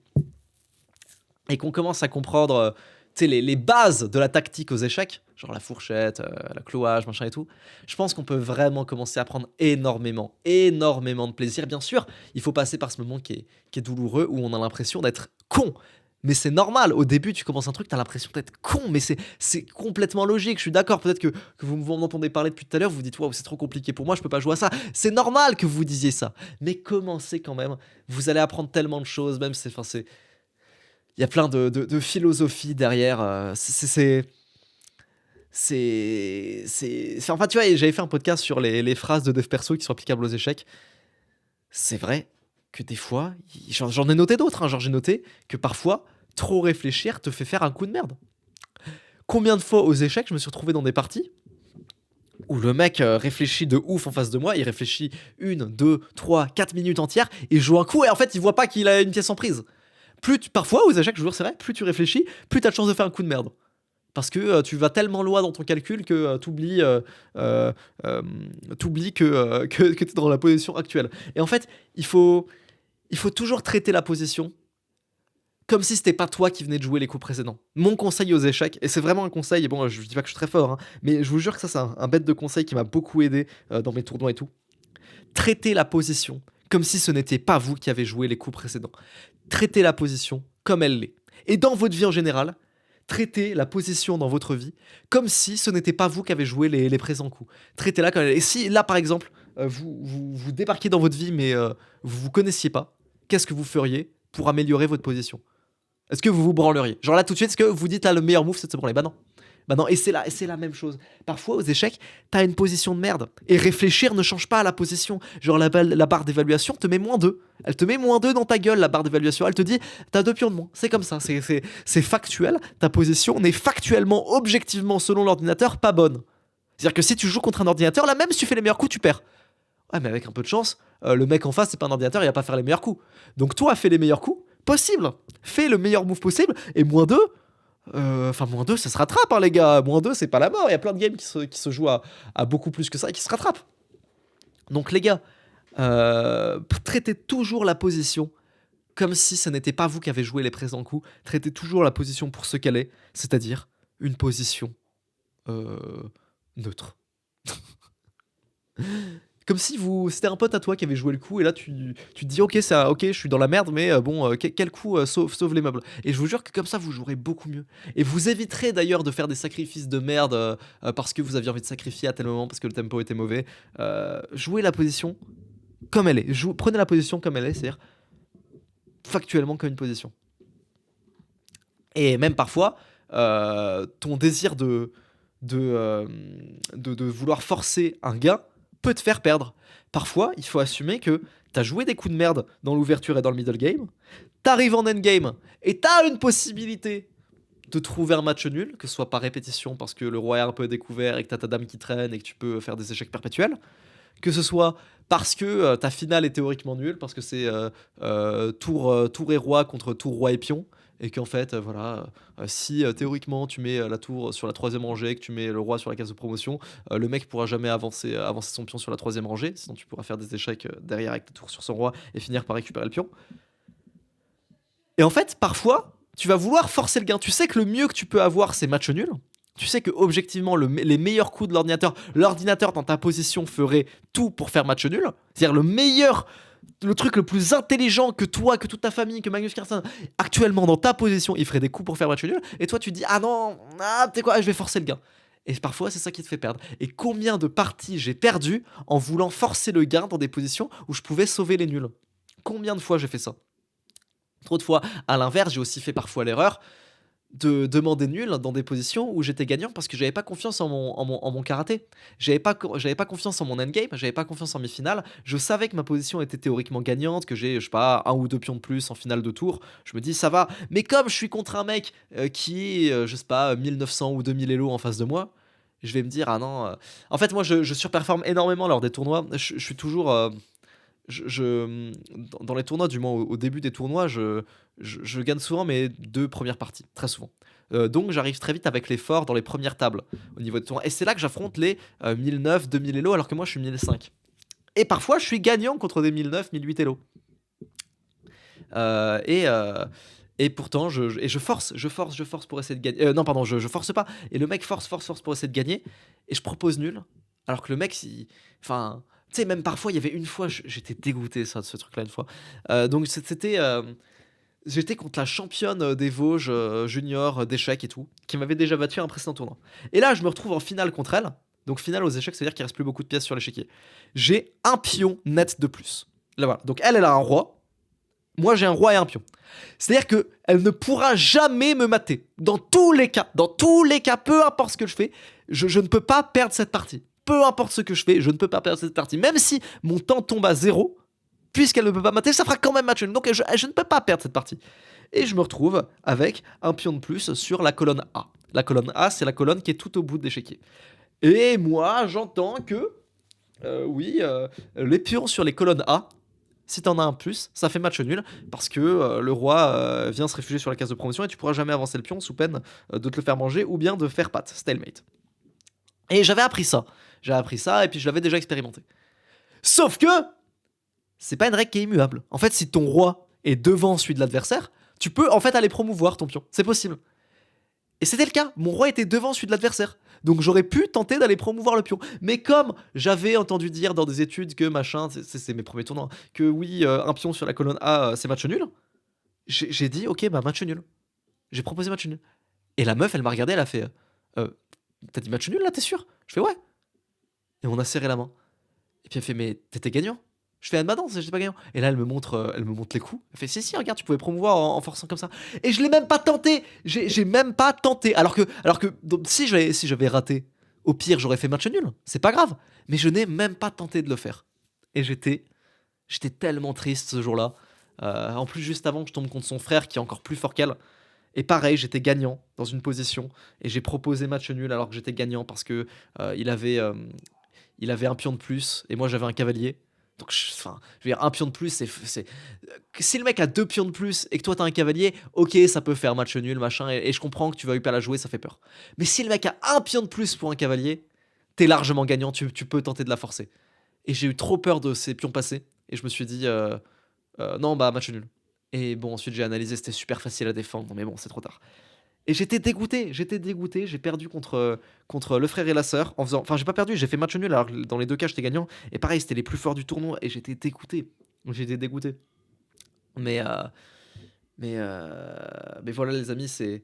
et qu'on commence à comprendre les bases de la tactique aux échecs, genre la fourchette, la clouage, machin et tout, je pense qu'on peut vraiment commencer à prendre énormément de plaisir. Bien sûr, il faut passer par ce moment qui est douloureux, où on a l'impression d'être con. Mais c'est normal, au début tu commences un truc, t'as l'impression d'être con, mais c'est complètement logique, je suis d'accord, peut-être que vous m'entendez parler depuis tout à l'heure, vous vous dites « Waouh, c'est trop compliqué pour moi, je peux pas jouer à ça ». C'est normal que vous disiez ça, mais commencez quand même, vous allez apprendre tellement de choses, même il y a plein de philosophie derrière, enfin tu vois, j'avais fait un podcast sur les phrases de dev perso qui sont applicables aux échecs. C'est vrai que des fois, j'en ai noté d'autres, hein, genre j'ai noté que parfois, trop réfléchir te fait faire un coup de merde. Combien de fois aux échecs, je me suis retrouvé dans des parties où le mec réfléchit de ouf en face de moi, il réfléchit 1, 2, 3, 4 minutes entières, il joue un coup et en fait il voit pas qu'il a une pièce en prise. Parfois, aux échecs, je vous jure, c'est vrai, plus tu réfléchis, plus tu as de chances de faire un coup de merde. Parce que tu vas tellement loin dans ton calcul que t'oublies que tu es dans la position actuelle. Et en fait, il faut toujours traiter la position comme si c'était pas toi qui venais de jouer les coups précédents. Mon conseil aux échecs, et c'est vraiment un conseil, et bon, je dis pas que je suis très fort, hein, mais je vous jure que ça, c'est un bête de conseil qui m'a beaucoup aidé dans mes tournois et tout. Traitez la position comme si ce n'était pas vous qui avez joué les coups précédents. Traitez la position comme elle l'est. Et dans votre vie en général, traitez la position dans votre vie comme si ce n'était pas vous qui avez joué les présents coups. Traitez-la comme elle est. Et si là, par exemple, vous débarquez dans votre vie, mais vous vous connaissiez pas, qu'est-ce que vous feriez pour améliorer votre position? Est-ce que vous vous branleriez? Genre là tout de suite, est-ce que vous dites là le meilleur move c'est de se branler? Bah non. Bah non, et c'est la même chose. Parfois aux échecs, t'as une position de merde. Et réfléchir ne change pas la position. Genre la barre d'évaluation te met -2. Elle te met -2 dans ta gueule, la barre d'évaluation. Elle te dit, t'as 2 pions de moins. C'est comme ça, c'est factuel. Ta position n'est factuellement, objectivement, selon l'ordinateur, pas bonne. C'est-à-dire que si tu joues contre un ordinateur, là même si tu fais les meilleurs coups, tu perds. Ouais, mais avec un peu de chance, le mec en face, c'est pas un ordinateur, il va pas faire les meilleurs coups. Donc toi, fais les meilleurs coups possible. Fais le meilleur move possible. Et -2, enfin, -2, ça se rattrape, hein, les gars. -2, c'est pas la mort. Il y a plein de games qui se jouent à beaucoup plus que ça et qui se rattrapent. Donc, les gars, traitez toujours la position comme si ce n'était pas vous qui avez joué les présents coups. Traitez toujours la position pour ce qu'elle est, c'est-à-dire une position neutre. Comme si c'était un pote à toi qui avait joué le coup et là tu te dis ok, ok, je suis dans la merde, mais bon, quel coup sauve les meubles. Et je vous jure que comme ça vous jouerez beaucoup mieux. Et vous éviterez d'ailleurs de faire des sacrifices de merde parce que vous aviez envie de sacrifier à tel moment parce que le tempo était mauvais. Jouez la position comme elle est. Prenez la position comme elle est, c'est-à-dire factuellement comme une position. Et même parfois, ton désir de vouloir forcer un gain peut te faire perdre. Parfois, il faut assumer que t'as joué des coups de merde dans l'ouverture et dans le middle game, t'arrives en endgame et t'as une possibilité de trouver un match nul, que ce soit par répétition parce que le roi est un peu découvert et que t'as ta dame qui traîne et que tu peux faire des échecs perpétuels, que ce soit parce que ta finale est théoriquement nulle, parce que c'est tour et roi contre tour roi et pion, et qu'en fait, voilà, si théoriquement tu mets la tour sur la troisième rangée, que tu mets le roi sur la case de promotion, le mec pourra jamais avancer son pion sur la troisième rangée, sinon tu pourras faire des échecs derrière avec la tour sur son roi et finir par récupérer le pion. Et en fait, parfois, tu vas vouloir forcer le gain. Tu sais que le mieux que tu peux avoir, c'est match nul. Tu sais que objectivement, les meilleurs coups de l'ordinateur dans ta position ferait tout pour faire match nul. C'est-à-dire le truc le plus intelligent que toi, que toute ta famille, que Magnus Carlsen, actuellement dans ta position, il ferait des coups pour faire match nul. Et toi, tu te dis, ah non, tu sais quoi, je vais forcer le gain. Et parfois, c'est ça qui te fait perdre. Et combien de parties j'ai perdu en voulant forcer le gain dans des positions où je pouvais sauver les nuls? Combien de fois j'ai fait ça? Trop de fois. À l'inverse, j'ai aussi fait parfois l'erreur de demander nul dans des positions où j'étais gagnant parce que j'avais pas confiance en mon karaté. J'avais pas confiance en mon endgame, j'avais pas confiance en mes finales. Je savais que ma position était théoriquement gagnante, que j'ai, je sais pas, 1 ou 2 pions de plus en finale de tour. Je me dis, ça va. Mais comme je suis contre un mec qui est, je sais pas, 1900 ou 2000 elo en face de moi, je vais me dire, ah non. En fait, moi, je surperforme énormément lors des tournois. Je suis toujours. Dans les tournois, du moins au début des tournois, je gagne souvent mes 2 premières parties, très souvent. Donc j'arrive très vite avec les forts dans les premières tables au niveau des tournois. Et c'est là que j'affronte les 1009, 2000 elo, alors que moi je suis 1005. Et parfois je suis gagnant contre des 1009, 1008 elo. Et pourtant, je force pour essayer de gagner. Non, pardon, je force pas. Et le mec force pour essayer de gagner. Et je propose nul. Alors que le mec, enfin. Tu sais, même parfois, il y avait une fois, j'étais dégoûté ça, de ce truc-là une fois. Donc j'étais contre la championne des Vosges junior d'échecs et tout, qui m'avait déjà battu à un précédent tournoi. Et là, je me retrouve en finale contre elle. Donc finale aux échecs, c'est-à-dire qu'il reste plus beaucoup de pièces sur l'échiquier. J'ai un pion net de plus. Là voilà. Donc elle a un roi. Moi, j'ai un roi et un pion. C'est-à-dire que elle ne pourra jamais me mater. Dans tous les cas, peu importe ce que je fais, je ne peux pas perdre cette partie. Peu importe ce que je fais, je ne peux pas perdre cette partie. Même si mon temps tombe à 0, puisqu'elle ne peut pas mater, ça fera quand même match nul. Donc je ne peux pas perdre cette partie. Et je me retrouve avec un pion de plus sur la colonne A. La colonne A, c'est la colonne qui est tout au bout de l'échiquier. Et moi, j'entends que, les pions sur les colonnes A Si t'en as un plus, ça fait match nul parce que le roi vient se réfugier sur la case de promotion et tu pourras jamais avancer le pion sous peine de te le faire manger ou bien de faire patte, stalemate. Et j'avais appris ça. J'ai appris ça et puis je l'avais déjà expérimenté. Sauf que c'est pas une règle qui est immuable. En fait, si ton roi est devant celui de l'adversaire, tu peux en fait aller promouvoir ton pion. C'est possible. Et c'était le cas. Mon roi était devant celui de l'adversaire. Donc j'aurais pu tenter d'aller promouvoir le pion. Mais comme j'avais entendu dire dans des études que machin, c'est mes premiers tournois, que oui, un pion sur la colonne A, c'est match nul, j'ai dit ok, bah match nul. J'ai proposé match nul. Et la meuf, elle m'a regardé, elle a fait euh, t'as dit match nul là, t'es sûr? Je fais ouais. Et on a serré la main. Et puis elle fait mais t'étais gagnant? Je fais ah bah non, j'étais pas gagnant. Et là elle me montre les coups. Elle fait si regarde, tu pouvais promouvoir en forçant comme ça. Et je l'ai même pas tenté. J'ai même pas tenté. Alors que donc, si j'avais raté, au pire j'aurais fait match nul. C'est pas grave. Mais je n'ai même pas tenté de le faire. Et j'étais tellement triste ce jour-là. En plus juste avant que je tombe contre son frère qui est encore plus fort qu'elle. Et pareil, j'étais gagnant dans une position et j'ai proposé match nul alors que j'étais gagnant parce que il avait un pion de plus et moi j'avais un cavalier. Donc, enfin, je veux dire, un pion de plus, si le mec a deux pions de plus et que toi t'as un cavalier, ok, ça peut faire match nul, machin, et je comprends que tu vas pas la jouer, ça fait peur. Mais si le mec a un pion de plus pour un cavalier, t'es largement gagnant, tu peux tenter de la forcer. Et j'ai eu trop peur de ces pions passés et je me suis dit, non, bah match nul. Et bon, ensuite j'ai analysé, c'était super facile à défendre, mais bon, c'est trop tard. Et j'étais dégoûté, j'ai perdu contre le frère et la sœur en faisant. Enfin, j'ai pas perdu, j'ai fait match nul alors que dans les deux cas j'étais gagnant. Et pareil, c'était les plus forts du tournoi et j'étais dégoûté. J'étais dégoûté. Mais, euh, mais voilà, les amis, C'est.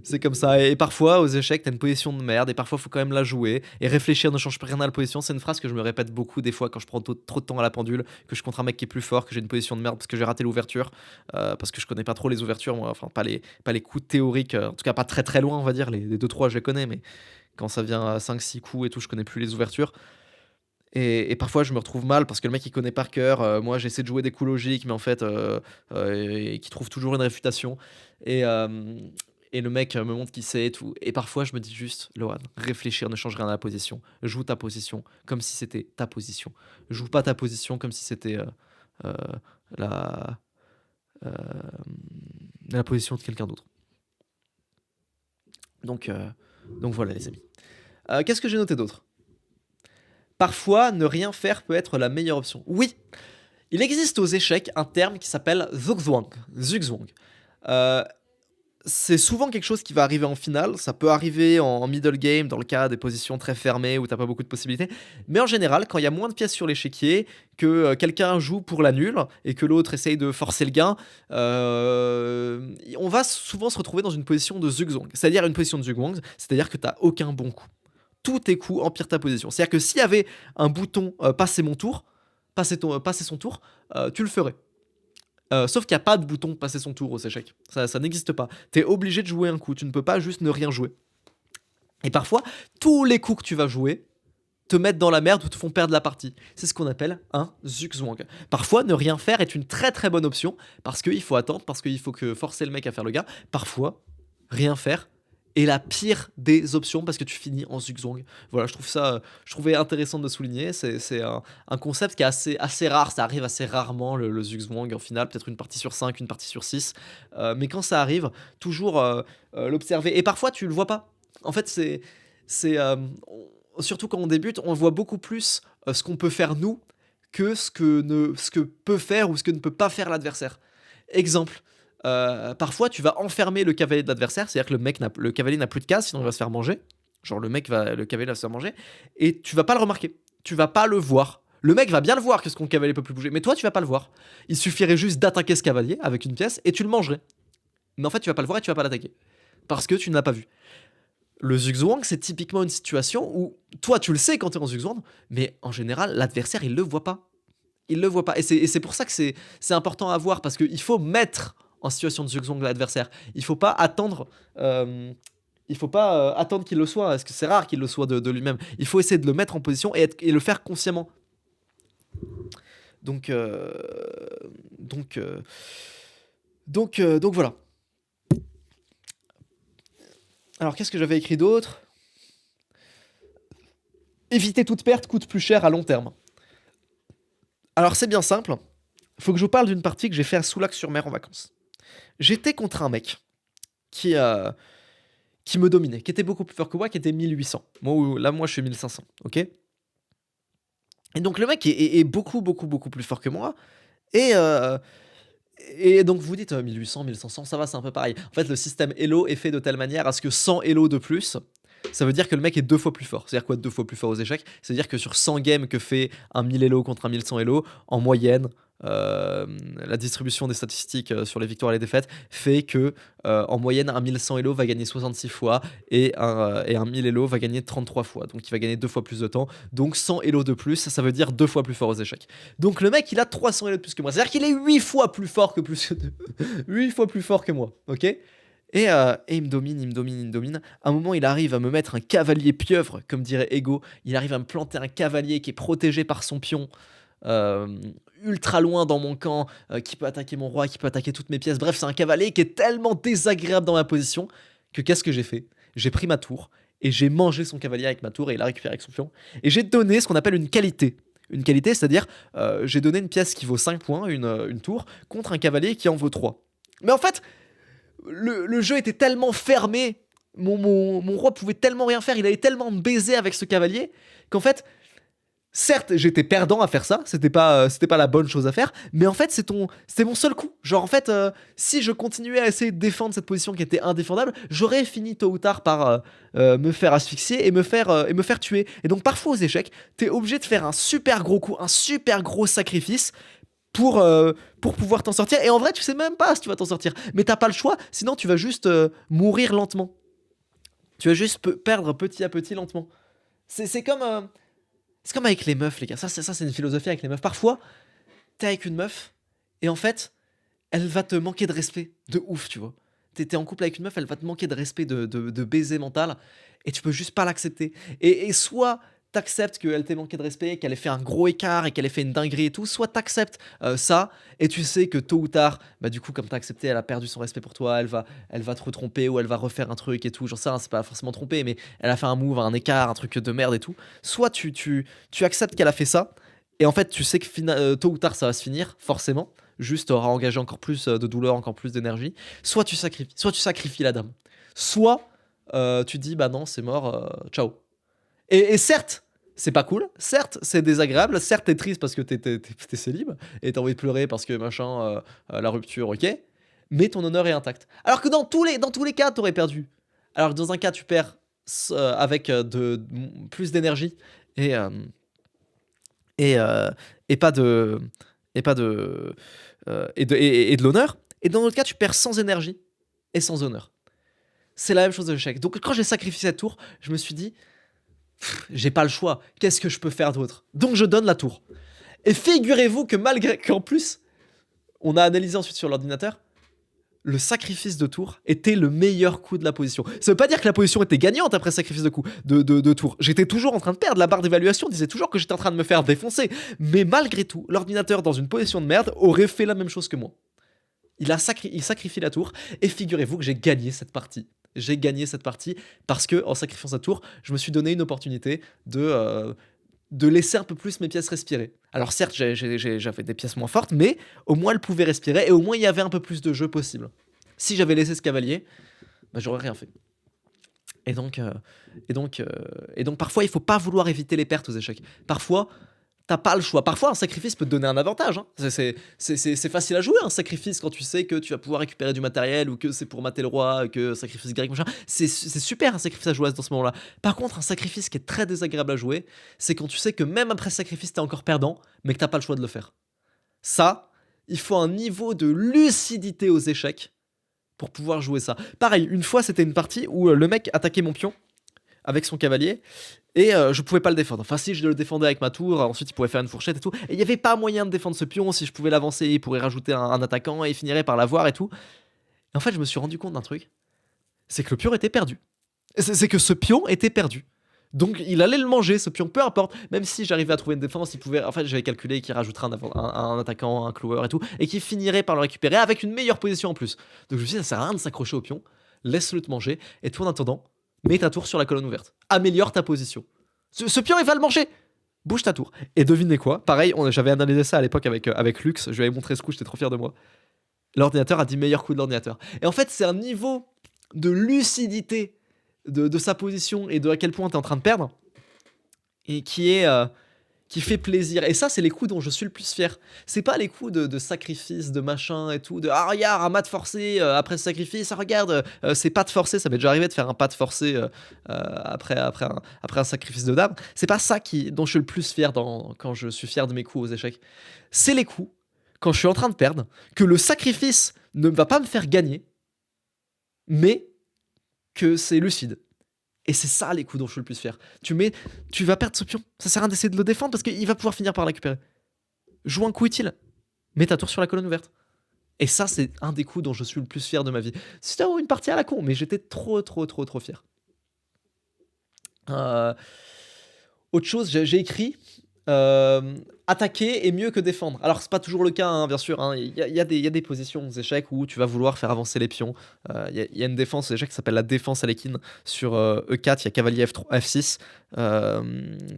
C'est comme ça. Et parfois, aux échecs, t'as une position de merde. Et parfois, faut quand même la jouer. Et réfléchir ne change rien à la position. C'est une phrase que je me répète beaucoup des fois quand je prends trop de temps à la pendule. Que je contre un mec qui est plus fort. Que j'ai une position de merde parce que j'ai raté l'ouverture. Parce que je connais pas trop les ouvertures. Moi. Enfin, pas les coups théoriques. En tout cas, pas très très loin, on va dire. Les 2-3, je les connais. Mais quand ça vient à 5-6 coups et tout, je connais plus les ouvertures. Et parfois, je me retrouve mal parce que le mec il connaît par cœur. Moi, j'essaie de jouer des coups logiques, mais en fait, qui trouve toujours une réfutation. Et, euh, et le mec me montre qui sait et tout. Et parfois, je me dis juste, Lohan, réfléchir ne change rien à la position. Joue ta position comme si c'était ta position. Joue pas ta position comme si c'était euh, la, euh, la position de quelqu'un d'autre. Donc, euh, donc voilà, les amis. Qu'est-ce que j'ai noté d'autre? Parfois, ne rien faire peut être la meilleure option. Oui, il existe aux échecs un terme qui s'appelle zugzwang. Zugzwang. Euh, c'est souvent quelque chose qui va arriver en finale. Ça peut arriver en middle game, dans le cas des positions très fermées où t'as pas beaucoup de possibilités. Mais en général, quand il y a moins de pièces sur l'échiquier, que quelqu'un joue pour la nulle et que l'autre essaye de forcer le gain, on va souvent se retrouver dans une position de zugzwang. C'est-à-dire une position de zugzwang, c'est-à-dire que t'as aucun bon coup. Tous tes coups empirent ta position. C'est-à-dire que s'il y avait un bouton passer mon tour, passer son tour, tu le ferais. Sauf qu'il n'y a pas de bouton passer son tour aux échecs. Ça n'existe pas. T'es obligé de jouer un coup. Tu ne peux pas juste ne rien jouer. Et parfois, tous les coups que tu vas jouer te mettent dans la merde ou te font perdre la partie. C'est ce qu'on appelle un zugzwang. Parfois, ne rien faire est une très très bonne option parce qu'il faut attendre, parce qu'il faut que forcer le mec à faire le gars. Parfois, rien faire est la pire des options parce que tu finis en zugzwang. Voilà, je trouvais intéressant de le souligner. C'est un concept qui est assez rare. Ça arrive assez rarement le zugzwang en finale, peut-être une partie sur 5, une partie sur 6. Mais quand ça arrive, toujours l'observer. Et parfois, tu le vois pas. En fait, c'est surtout quand on débute, on voit beaucoup plus ce qu'on peut faire nous que ce que peut faire ou ce que ne peut pas faire l'adversaire. Exemple, parfois tu vas enfermer le cavalier de l'adversaire, c'est-à-dire que le cavalier n'a plus de cases, sinon il va se faire manger. Genre le cavalier va se faire manger, et tu vas pas le remarquer, tu vas pas le voir. Le mec va bien le voir que son cavalier peut plus bouger, mais toi tu vas pas le voir. Il suffirait juste d'attaquer ce cavalier avec une pièce et tu le mangerais. Mais en fait tu vas pas le voir et tu vas pas l'attaquer parce que tu ne l'as pas vu. Le zugzwang, c'est typiquement une situation où toi tu le sais quand tu es en zugzwang, mais en général l'adversaire il le voit pas. Il le voit pas. Et c'est pour ça que c'est important à voir parce qu'il faut mettre en situation de zugzwang l'adversaire. Il faut pas attendre. Il faut pas attendre qu'il le soit, parce que c'est rare qu'il le soit de lui-même. Il faut essayer de le mettre en position et le faire consciemment. Donc, euh, donc, euh, donc voilà. Alors, qu'est-ce que j'avais écrit d'autre? éviter toute perte coûte plus cher à long terme. Alors c'est bien simple, faut que je vous parle d'une partie que j'ai fait à Soulac-sur-Mer en vacances. J'étais contre un mec qui, euh, qui me dominait, qui était beaucoup plus fort que moi, qui était 1800. Moi je suis 1500, ok. Et donc le mec est beaucoup, beaucoup, beaucoup plus fort que moi. Et, euh, et donc vous dites 1800, 1500, ça va, c'est un peu pareil. En fait, le système Elo est fait de telle manière à ce que 100 Elo de plus, ça veut dire que le mec est 2 fois plus fort. C'est-à-dire quoi, 2 fois plus fort aux échecs? C'est-à-dire que sur 100 games que fait un 1000 Elo contre un 1100 Elo, en moyenne, euh, la distribution des statistiques sur les victoires et les défaites fait que en moyenne un 1100 Elo va gagner 66 fois et un 1000 Elo va gagner 33 fois. Donc il va gagner 2 fois plus de temps. Donc 100 Elo de plus, ça veut dire 2 fois plus fort aux échecs. Donc le mec il a 300 Elo de plus que moi. C'est-à-dire qu'il est 8 fois plus fort que 8 fois plus fort que moi. Ok. Et il me domine, il me domine, il me domine. À un moment, il arrive à me mettre un cavalier pieuvre, comme dirait Ego. Il arrive à me planter un cavalier qui est protégé par son pion, euh, ultra loin dans mon camp, qui peut attaquer mon roi, qui peut attaquer toutes mes pièces. Bref, c'est un cavalier qui est tellement désagréable dans ma position que qu'est-ce que j'ai fait? J'ai pris ma tour et j'ai mangé son cavalier avec ma tour et il a récupéré avec son pion. Et j'ai donné ce qu'on appelle une qualité. Une qualité, c'est-à-dire j'ai donné une pièce qui vaut 5 points, une tour, contre un cavalier qui en vaut 3. Mais en fait, le jeu était tellement fermé, mon roi pouvait tellement rien faire, il allait tellement me baiser avec ce cavalier, qu'en fait, certes, j'étais perdant à faire ça, c'était pas la bonne chose à faire, mais en fait, c'était mon seul coup. Genre, en fait, si je continuais à essayer de défendre cette position qui était indéfendable, j'aurais fini tôt ou tard par me faire asphyxier et me faire tuer. Et donc, parfois aux échecs, t'es obligé de faire un super gros coup, un super gros sacrifice pour pouvoir t'en sortir. Et en vrai, tu sais même pas si tu vas t'en sortir. Mais t'as pas le choix, sinon tu vas juste mourir lentement. Tu vas juste perdre petit à petit lentement. C'est comme, c'est comme avec les meufs, les gars. Ça, c'est une philosophie avec les meufs. Parfois, t'es avec une meuf et en fait, elle va te manquer de respect. De ouf, tu vois. T'es en couple avec une meuf, elle va te manquer de respect, de baiser mental. Et tu peux juste pas l'accepter. Et soit t'acceptes qu'elle t'ait manqué de respect, qu'elle ait fait un gros écart et qu'elle ait fait une dinguerie et tout, soit t'acceptes ça et tu sais que tôt ou tard, bah du coup comme t'as accepté, elle a perdu son respect pour toi, elle va te retromper ou elle va refaire un truc et tout, genre ça, c'est pas forcément trompé, mais elle a fait un move, un écart, un truc de merde et tout. Soit tu acceptes qu'elle a fait ça et en fait tu sais que tôt ou tard ça va se finir, forcément, juste t'auras engagé encore plus de douleur, encore plus d'énergie. Soit tu sacrifies la dame, soit tu dis bah non c'est mort, ciao. Et certes, c'est pas cool, certes, c'est désagréable, certes, t'es triste parce que t'es célib, et t'as envie de pleurer parce que machin, la rupture, ok, mais ton honneur est intact. Alors que dans tous les cas, t'aurais perdu. Alors que dans un cas, tu perds avec plus d'énergie et, euh, et, euh, et pas de. Et pas de. Et de l'honneur. Et dans l'autre cas, tu perds sans énergie et sans honneur. C'est la même chose de l'échec. Donc quand j'ai sacrifié cette tour, je me suis dit, j'ai pas le choix. Qu'est-ce que je peux faire d'autre? Donc je donne la tour. Et figurez-vous que malgré qu'en plus, on a analysé ensuite sur l'ordinateur, le sacrifice de tour était le meilleur coup de la position. Ça veut pas dire que la position était gagnante après sacrifice de tour. J'étais toujours en train de perdre. La barre d'évaluation disait toujours que j'étais en train de me faire défoncer. Mais malgré tout, l'ordinateur, dans une position de merde, aurait fait la même chose que moi. Il sacrifie la tour. Et figurez-vous que j'ai gagné cette partie. J'ai gagné cette partie parce que en sacrifiant sa tour, je me suis donné une opportunité de laisser un peu plus mes pièces respirer. Alors certes, j'avais des pièces moins fortes, mais au moins elles pouvaient respirer et au moins il y avait un peu plus de jeu possible. Si j'avais laissé ce cavalier, bah, j'aurais rien fait. Et donc, euh, et donc parfois il faut pas vouloir éviter les pertes aux échecs. Parfois t'as pas le choix. Parfois, un sacrifice peut te donner un avantage, hein. C'est facile à jouer, un sacrifice, quand tu sais que tu vas pouvoir récupérer du matériel ou que c'est pour mater le roi, que sacrifice grec, machin. C'est super un sacrifice à jouer dans ce moment-là. Par contre, un sacrifice qui est très désagréable à jouer, c'est quand tu sais que même après ce sacrifice, t'es encore perdant, mais que t'as pas le choix de le faire. Ça, il faut un niveau de lucidité aux échecs pour pouvoir jouer ça. Pareil, une fois, c'était une partie où le mec attaquait mon pion avec son cavalier et je pouvais pas le défendre. Enfin, si je le défendais avec ma tour, ensuite il pourrait faire une fourchette et tout. Et il y avait pas moyen de défendre ce pion. Si je pouvais l'avancer, il pourrait rajouter un attaquant et il finirait par l'avoir et tout. Et en fait, je me suis rendu compte d'un truc, c'est que le pion était perdu. C'est que ce pion était perdu. Donc il allait le manger, ce pion, peu importe. Même si j'arrivais à trouver une défense, il pouvait. En fait, j'avais calculé qu'il rajouterait un attaquant, un cloueur et tout, et qu'il finirait par le récupérer avec une meilleure position en plus. Donc je me suis dit, ça sert à rien de s'accrocher au pion, laisse-le te manger, et toi en attendant, mets ta tour sur la colonne ouverte. Améliore ta position. Ce pion, il va le manger. Bouge ta tour. Et devinez quoi? Pareil, j'avais analysé ça à l'époque avec Lux. Je lui avais montré ce coup, j'étais trop fier de moi. L'ordinateur a dit meilleur coup de l'ordinateur. Et en fait, c'est un niveau de lucidité de sa position et de à quel point t'es en train de perdre et qui fait plaisir. Et ça, c'est les coups dont je suis le plus fier. C'est pas les coups de sacrifice, de machin et tout, de ah regarde, un mat forcé après ce sacrifice, ah, regarde, c'est pas de forcé, ça m'est déjà arrivé de faire un pas de forcé après un sacrifice de dame. C'est pas ça dont je suis le plus fier quand je suis fier de mes coups aux échecs. C'est les coups, quand je suis en train de perdre, que le sacrifice ne va pas me faire gagner, mais que c'est lucide. Et c'est ça les coups dont je suis le plus fier. Tu vas perdre ce pion. Ça sert à rien d'essayer de le défendre parce qu'il va pouvoir finir par le récupérer. Joue un coup utile. Mets ta tour sur la colonne ouverte. Et ça, c'est un des coups dont je suis le plus fier de ma vie. C'était une partie à la con, mais j'étais trop fier. Autre chose, j'ai écrit attaquer est mieux que défendre. Alors, c'est pas toujours le cas, hein, bien sûr. Il y a des positions aux échecs où tu vas vouloir faire avancer les pions. Il y a une défense aux échecs qui s'appelle la défense à l'équine. Sur E4, il y a cavalier F3, F6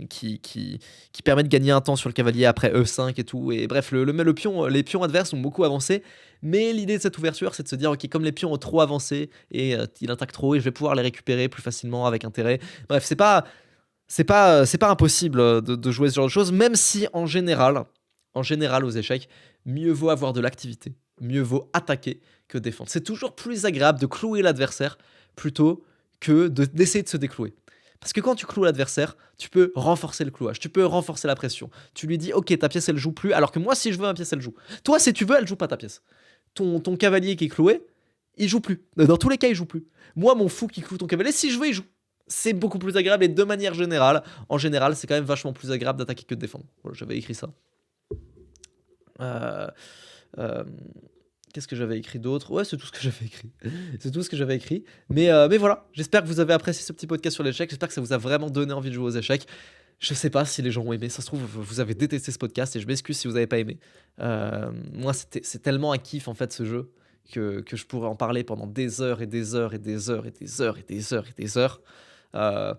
qui permet de gagner un temps sur le cavalier après E5 et tout. Et bref, les pions adverses ont beaucoup avancé. Mais l'idée de cette ouverture, c'est de se dire, ok, comme les pions ont trop avancé et il attaque trop, et je vais pouvoir les récupérer plus facilement avec intérêt. Bref, c'est pas impossible de jouer ce genre de choses, même si en général aux échecs, mieux vaut avoir de l'activité, mieux vaut attaquer que défendre. C'est toujours plus agréable de clouer l'adversaire plutôt que d'essayer de se déclouer. Parce que quand tu cloues l'adversaire, tu peux renforcer le clouage, tu peux renforcer la pression. Tu lui dis, ok, ta pièce elle joue plus, alors que moi si je veux ma pièce elle joue. Toi si tu veux, elle joue pas ta pièce. Ton cavalier qui est cloué, il joue plus. Dans tous les cas, il joue plus. Moi, mon fou qui cloue ton cavalier, si je veux, il joue. C'est beaucoup plus agréable et de manière générale, en général, c'est quand même vachement plus agréable d'attaquer que de défendre. Voilà, j'avais écrit ça. Euh, euh, Qu'est-ce que j'avais écrit d'autre? Ouais, c'est tout ce que j'avais écrit. C'est tout ce que j'avais écrit. Mais voilà, j'espère que vous avez apprécié ce petit podcast sur l'échec. J'espère que ça vous a vraiment donné envie de jouer aux échecs. Je sais pas si les gens ont aimé. Ça se trouve, vous avez détesté ce podcast et je m'excuse si vous n'avez pas aimé. Moi, c'est tellement un kiff en fait ce jeu que je pourrais en parler pendant des heures et des heures et des heures et des heures et des heures et des heures. Euh,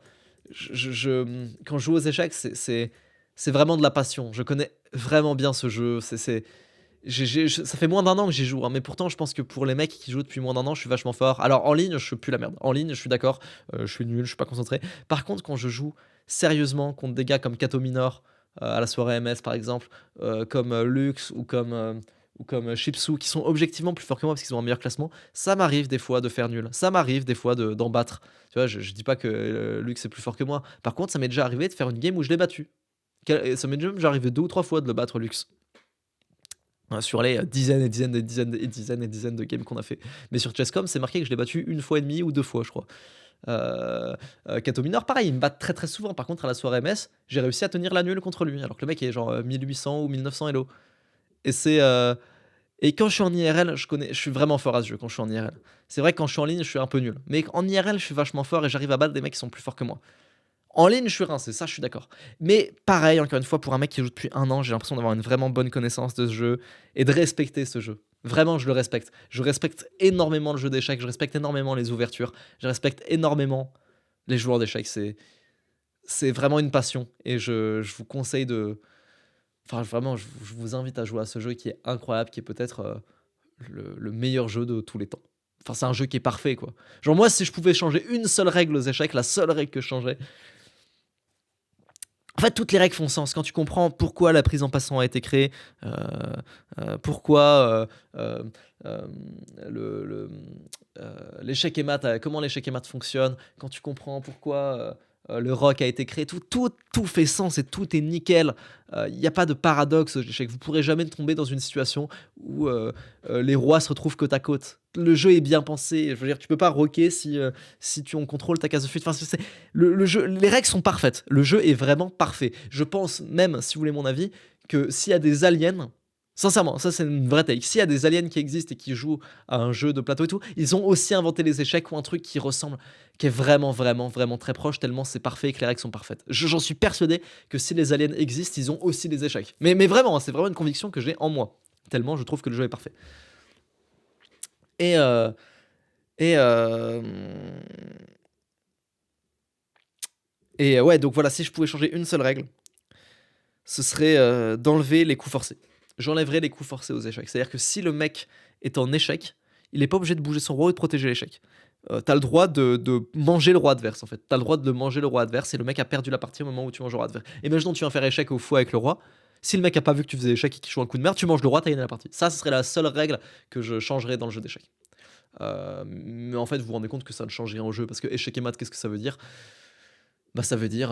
quand je joue aux échecs, c'est vraiment de la passion. Je connais vraiment bien ce jeu. Ça fait moins d'un an que j'y joue, hein, mais pourtant, je pense que pour les mecs qui jouent depuis moins d'un an, je suis vachement fort. Alors en ligne, je suis plus la merde. En ligne, je suis d'accord, je suis nul, je suis pas concentré. Par contre, quand je joue sérieusement contre des gars comme Kato Minor à la soirée MS par exemple, comme Lux ou comme Shipsu, qui sont objectivement plus forts que moi parce qu'ils ont un meilleur classement, ça m'arrive des fois de faire nul. Ça m'arrive des fois d'en battre. Tu vois, je dis pas que Lux est plus fort que moi. Par contre, ça m'est déjà arrivé de faire une game où je l'ai battu. Ça m'est déjà arrivé 2 ou 3 fois de le battre Lux. Sur les dizaines et dizaines et dizaines et dizaines et dizaines de games qu'on a fait. Mais sur Chesscom, c'est marqué que je l'ai battu 1 fois et demie ou 2 fois, je crois. Kato Minor, pareil, il me bat très très souvent. Par contre, à la soirée MS, j'ai réussi à tenir la nulle contre lui, alors que le mec est genre 1800 ou 1900 Elo. Et et quand je suis en IRL, je suis vraiment fort à ce jeu quand je suis en IRL. C'est vrai que quand je suis en ligne, je suis un peu nul. Mais en IRL, je suis vachement fort et j'arrive à battre des mecs qui sont plus forts que moi. En ligne, je suis rincé, ça je suis d'accord. Mais pareil, encore une fois, pour un mec qui joue depuis un an, j'ai l'impression d'avoir une vraiment bonne connaissance de ce jeu et de respecter ce jeu. Vraiment, je le respecte. Je respecte énormément le jeu d'échecs, je respecte énormément les ouvertures, je respecte énormément les joueurs d'échecs. C'est vraiment une passion et je vous conseille de. Enfin, vraiment, je vous invite à jouer à ce jeu qui est incroyable, qui est peut-être le meilleur jeu de tous les temps. Enfin, c'est un jeu qui est parfait, quoi. Genre, moi, si je pouvais changer une seule règle aux échecs, la seule règle que je changerais, en fait, toutes les règles font sens. Quand tu comprends pourquoi la prise en passant a été créée, euh, pourquoi euh, le, le, l'échec et mat, comment l'échec et mat fonctionne, quand tu comprends pourquoi le rock a été créé, tout fait sens et tout est nickel. Il n'y a pas de paradoxe au échec. Vous ne pourrez jamais tomber dans une situation où les rois se retrouvent côte à côte. Le jeu est bien pensé. Je veux dire, tu peux pas rocker si tu en contrôles ta case de fuite. Enfin, le jeu, les règles sont parfaites. Le jeu est vraiment parfait. Je pense même, si vous voulez mon avis, que s'il y a des aliens, sincèrement, ça c'est une vraie take. S'il y a des aliens qui existent et qui jouent à un jeu de plateau et tout, ils ont aussi inventé les échecs ou un truc qui ressemble, qui est vraiment, vraiment, vraiment très proche, tellement c'est parfait et que les règles sont parfaites. J'en suis persuadé que si les aliens existent, ils ont aussi des échecs. Mais vraiment, hein, c'est vraiment une conviction que j'ai en moi. Tellement je trouve que le jeu est parfait. Et, euh, et, euh, Et ouais, donc voilà, si je pouvais changer une seule règle, ce serait d'enlever les coups forcés. J'enlèverais les coups forcés aux échecs. C'est-à-dire que si le mec est en échec, il n'est pas obligé de bouger son roi ou de protéger l'échec. T'as le droit de manger le roi adverse en fait. T'as le droit de manger le roi adverse et le mec a perdu la partie au moment où tu manges le roi adverse. Imaginons tu viens faire échec au fou avec le roi. Si le mec a pas vu que tu faisais échec et qu'il joue un coup de merde, tu manges le roi, t'as gagné la partie. Ça, ce serait la seule règle que je changerais dans le jeu d'échecs. Mais en fait, vous vous rendez compte que ça ne change rien au jeu parce que échec et mat, qu'est-ce que ça veut dire? Bah, ça veut dire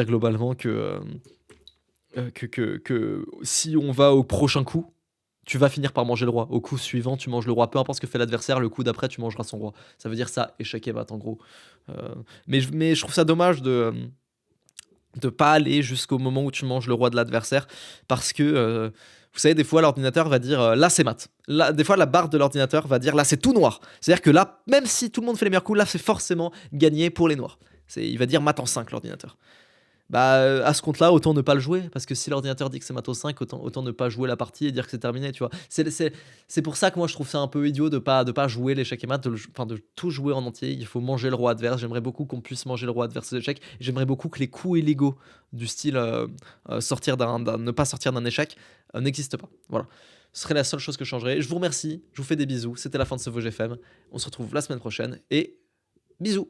globalement que si on va au prochain coup, tu vas finir par manger le roi. Au coup suivant, tu manges le roi. Peu importe ce que fait l'adversaire, le coup d'après, tu mangeras son roi. Ça veut dire ça, échec et mat en gros. Mais je trouve ça dommage de pas aller jusqu'au moment où tu manges le roi de l'adversaire parce que vous savez, des fois l'ordinateur va dire là c'est mat. Là, des fois la barre de l'ordinateur va dire là c'est tout noir. C'est-à-dire que là, même si tout le monde fait les meilleurs coups, là c'est forcément gagné pour les noirs. Il va dire mat en 5 l'ordinateur. Bah, à ce compte-là, autant ne pas le jouer, parce que si l'ordinateur dit que c'est matos 5, autant ne pas jouer la partie et dire que c'est terminé, tu vois. C'est pour ça que moi je trouve ça un peu idiot de pas jouer l'échec et mat, enfin de tout jouer en entier. Il faut manger le roi adverse. J'aimerais beaucoup qu'on puisse manger le roi adverse aux échecs. J'aimerais beaucoup que les coups illégaux du style ne pas sortir d'un échec n'existent pas. Voilà. Ce serait la seule chose que je changerais. Je vous remercie, je vous fais des bisous. C'était la fin de ce VOGFM. On se retrouve la semaine prochaine et bisous.